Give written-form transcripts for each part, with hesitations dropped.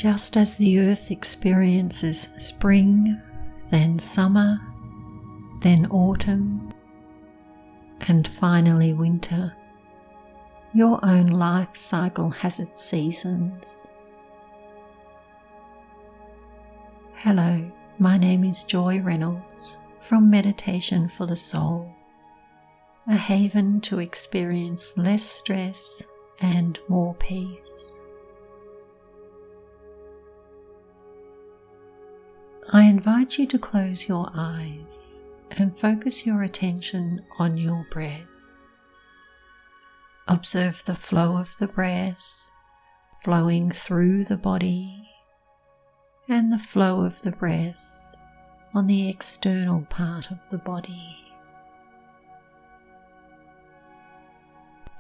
Just as the earth experiences spring, then summer, then autumn, and finally winter, your own life cycle has its seasons. Hello, my name is Joy Reynolds from Meditation for the Soul, a haven to experience less stress and more peace. I invite you to close your eyes and focus your attention on your breath. Observe the flow of the breath flowing through the body and the flow of the breath on the external part of the body.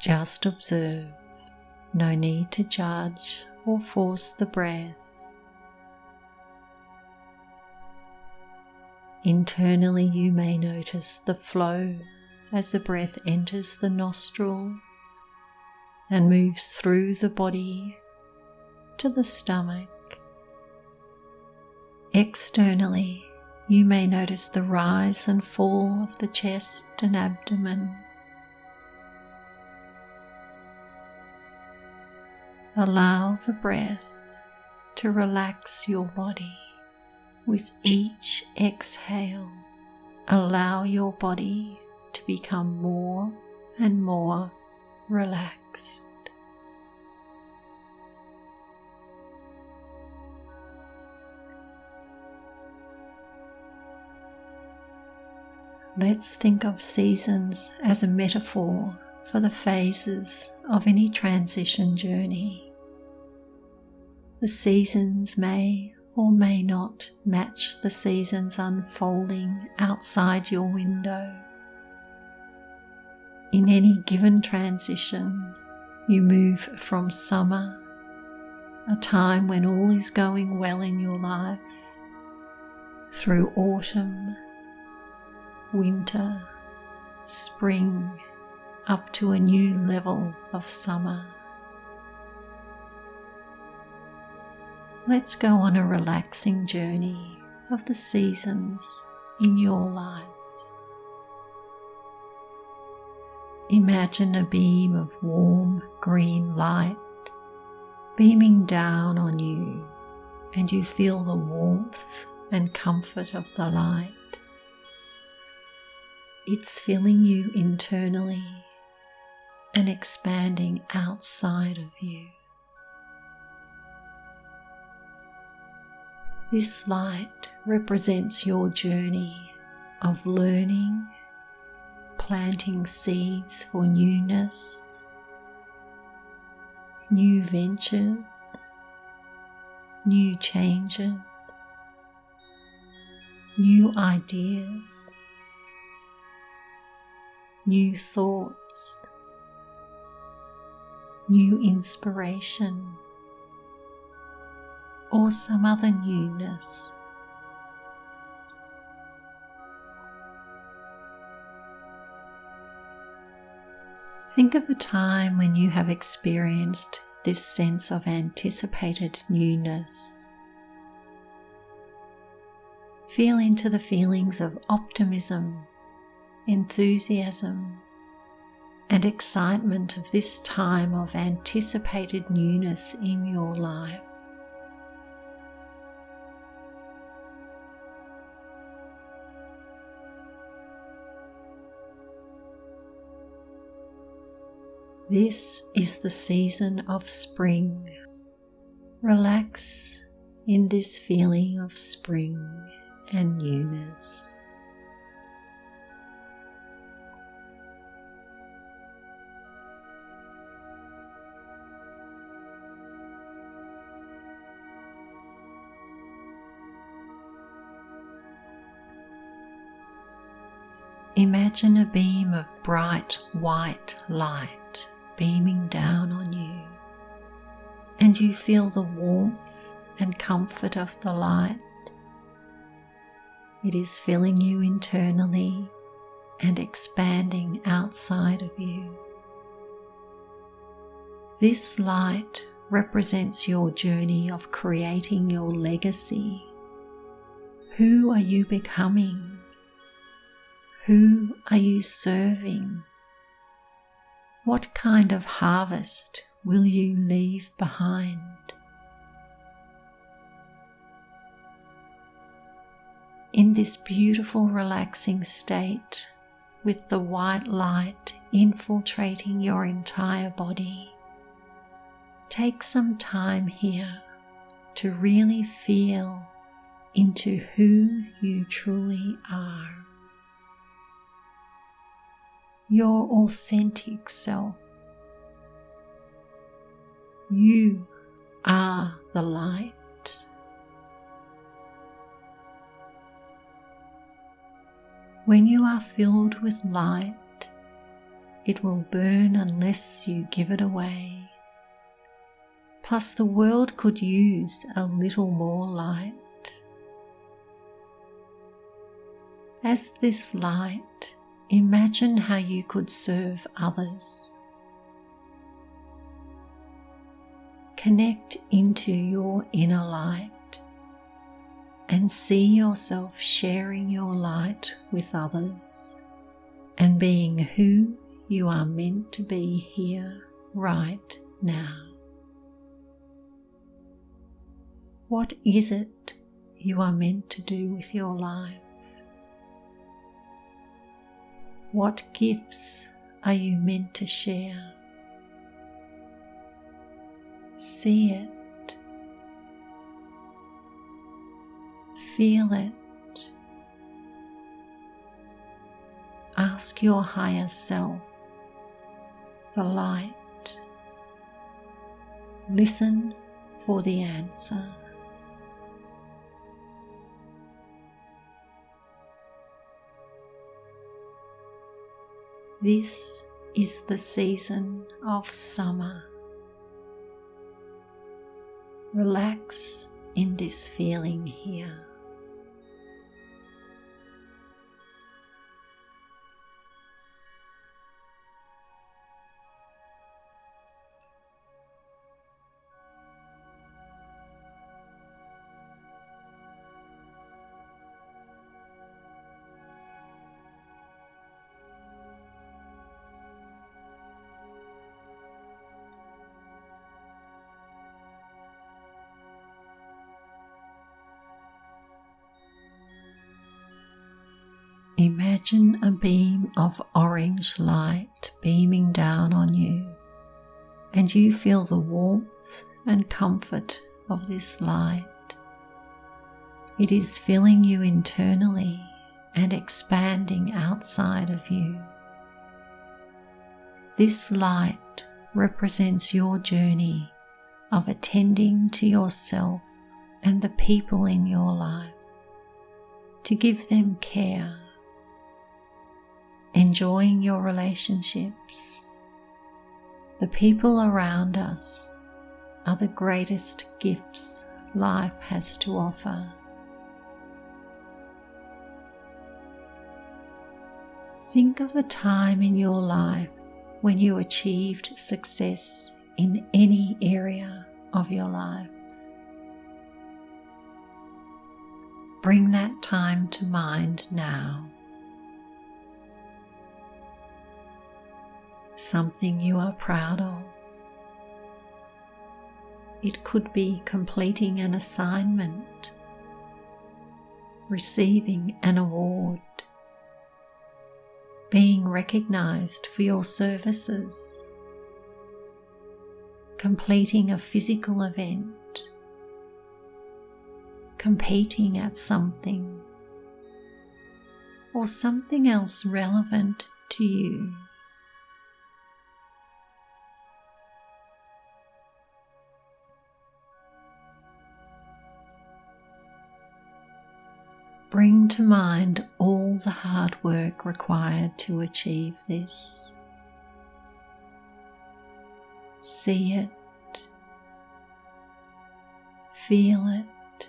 Just observe, no need to judge or force the breath. Internally, you may notice the flow as the breath enters the nostrils and moves through the body to the stomach. Externally, you may notice the rise and fall of the chest and abdomen. Allow the breath to relax your body. With each exhale, allow your body to become more and more relaxed. Let's think of seasons as a metaphor for the phases of any transition journey. The seasons may or may not match the seasons unfolding outside your window. In any given transition, you move from summer, a time when all is going well in your life, through autumn, winter, spring, up to a new level of summer. Let's go on a relaxing journey of the seasons in your life. Imagine a beam of warm green light beaming down on you, and you feel the warmth and comfort of the light. It's filling you internally and expanding outside of you. This light represents your journey of learning, planting seeds for newness, new ventures, new changes, new ideas, new thoughts, new inspiration, or some other newness. Think of a time when you have experienced this sense of anticipated newness. Feel into the feelings of optimism, enthusiasm, and excitement of this time of anticipated newness in your life. This is the season of spring. Relax in this feeling of spring and newness. Imagine a beam of bright white light beaming down on you, and you feel the warmth and comfort of the light. It is filling you internally and expanding outside of you. This light represents your journey of creating your legacy. Who are you becoming? Who are you serving? What kind of harvest will you leave behind? In this beautiful, relaxing state, with the white light infiltrating your entire body, take some time here to really feel into who you truly are. Your authentic self. You are the light. When you are filled with light, it will burn unless you give it away. Plus, the world could use a little more light. As this light, imagine how you could serve others. Connect into your inner light and see yourself sharing your light with others and being who you are meant to be here right now. What is it you are meant to do with your life? What gifts are you meant to share? See it. Feel it. Ask your higher self, the light. Listen for the answer. This is the season of summer. Relax in this feeling here. Imagine a beam of orange light beaming down on you, and you feel the warmth and comfort of this light. It is filling you internally and expanding outside of you. This light represents your journey of attending to yourself and the people in your life, to give them care, enjoying your relationships. The people around us are the greatest gifts life has to offer. Think of a time in your life when you achieved success in any area of your life. Bring that time to mind now. Something you are proud of. It could be completing an assignment, receiving an award, being recognized for your services, completing a physical event, competing at something, or something else relevant to you. Bring to mind all the hard work required to achieve this. See it, feel it.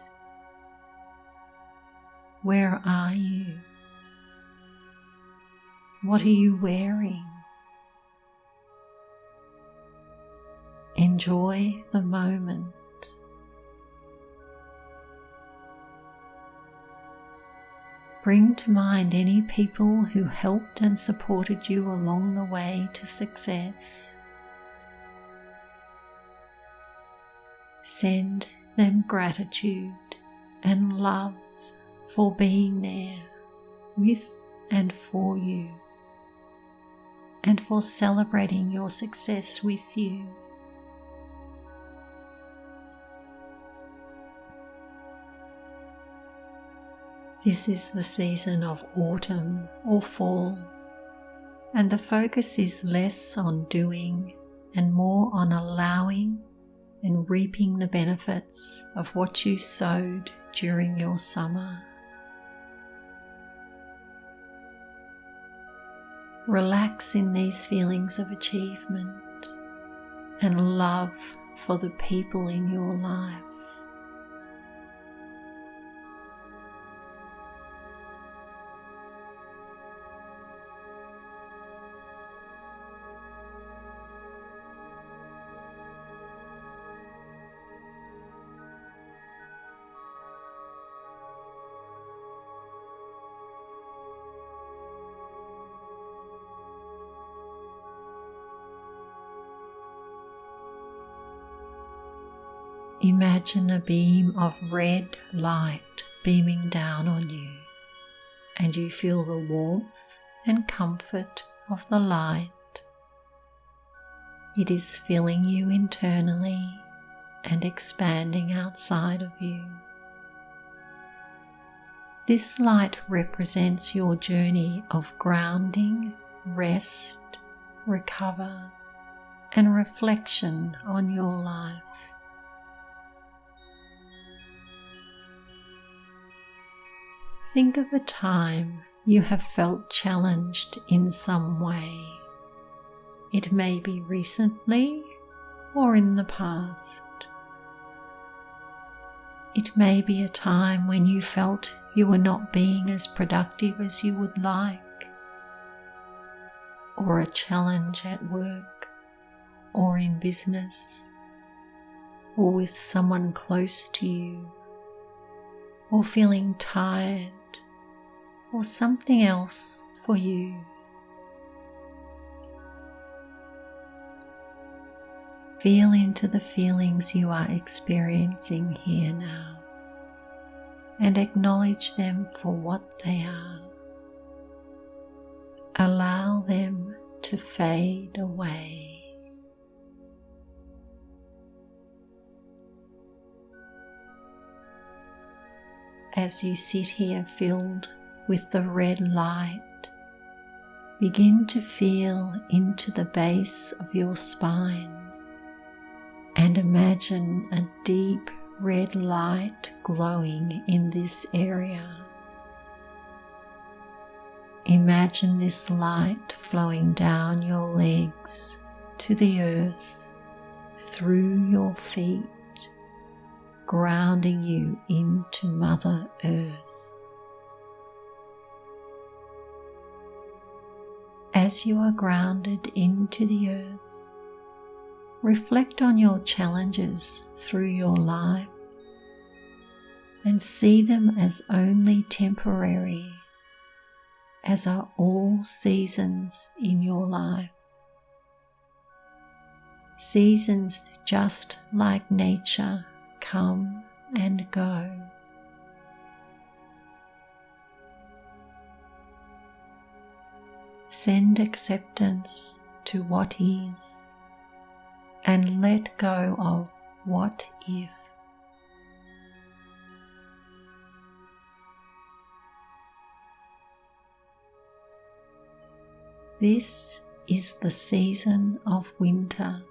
Where are you? What are you wearing? enjoy the moment. Bring to mind any people who helped and supported you along the way to success. Send them gratitude and love for being there with and for you, and for celebrating your success with you. This is the season of autumn or fall, and the focus is less on doing and more on allowing and reaping the benefits of what you sowed during your summer. Relax in these feelings of achievement and love for the people in your life. Imagine a beam of red light beaming down on you, and you feel the warmth and comfort of the light. It is filling you internally and expanding outside of you. This light represents your journey of grounding, rest, recover, and reflection on your life. Think of a time you have felt challenged in some way. It may be recently or in the past. It may be a time when you felt you were not being as productive as you would like, or a challenge at work or in business, or with someone close to you, or feeling tired, or something else for you. Feel into the feelings you are experiencing here now, and acknowledge them for what they are. Allow them to fade away. As you sit here filled with the red light, begin to feel into the base of your spine and imagine a deep red light glowing in this area. Imagine this light flowing down your legs to the earth, through your feet, grounding you into Mother Earth. As you are grounded into the earth, reflect on your challenges through your life and see them as only temporary, as are all seasons in your life. Seasons, just like nature, come and go. Send acceptance to what is and let go of what if. This is the season of winter,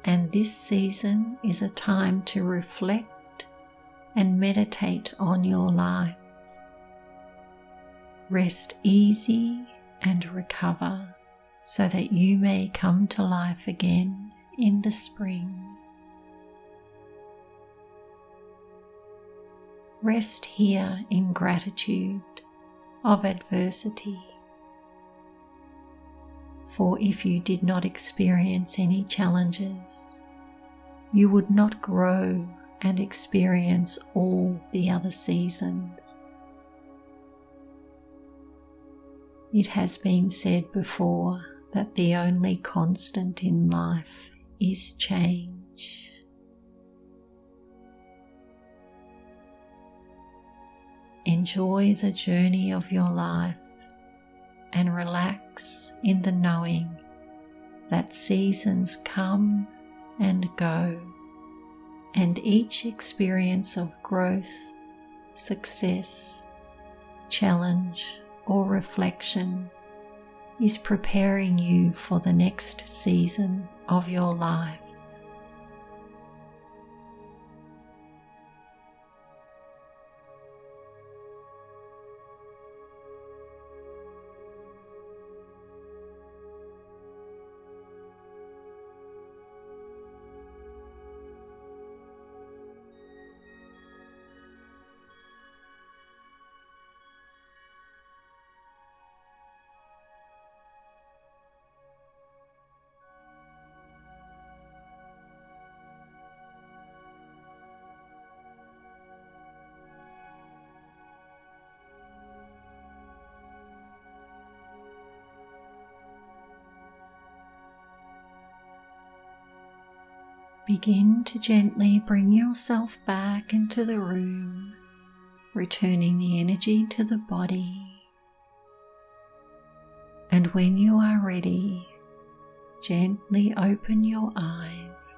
and this season is a time to reflect and meditate on your life. Rest easy and recover so that you may come to life again in the spring. Rest here in gratitude of adversity. For if you did not experience any challenges, you would not grow and experience all the other seasons. It has been said before that the only constant in life is change. Enjoy the journey of your life and relax in the knowing that seasons come and go, and each experience of growth, success, challenge, or reflection is preparing you for the next season of your life. Begin to gently bring yourself back into the room, returning the energy to the body. And when you are ready, gently open your eyes.